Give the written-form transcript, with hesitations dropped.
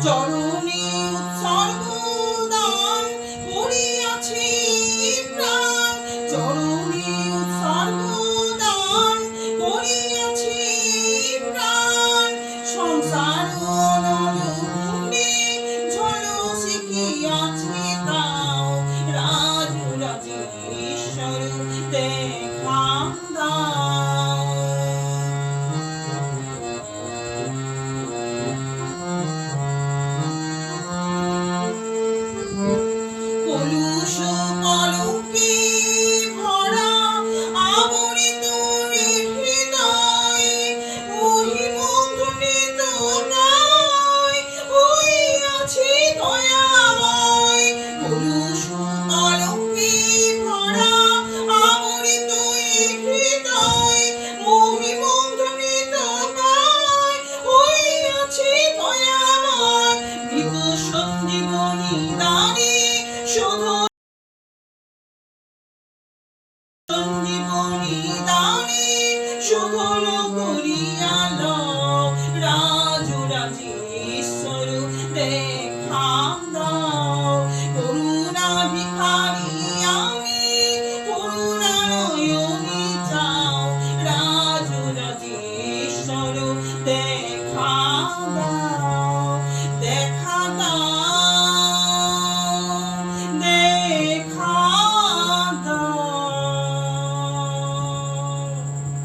চরণে উৎসর্গ দান করিয়াছি প্রাণ, চরণে উৎসর্গ দান করিয়াছি প্রাণ। সংসার নরকুণ্ডে ঝলসে কি আছে তাও, রাজরাজেশ্বর দেখা দাও। কলুষ কলঙ্কে ভরা আবরিত হৃদয়, মহিমধ্বনিত গায় হইয়াছি দয়াময়। কলুষ কলঙ্কে ভরা আবরিত হৃদয়, মহিমধ্বনিত গায় হইয়াছি দয়াময়। মৃত সঞ্জীবনী দানে শুধু সঞ্জীবনী দানে শুধু করিয়া লও, রাজরাজেশ্বর দেখা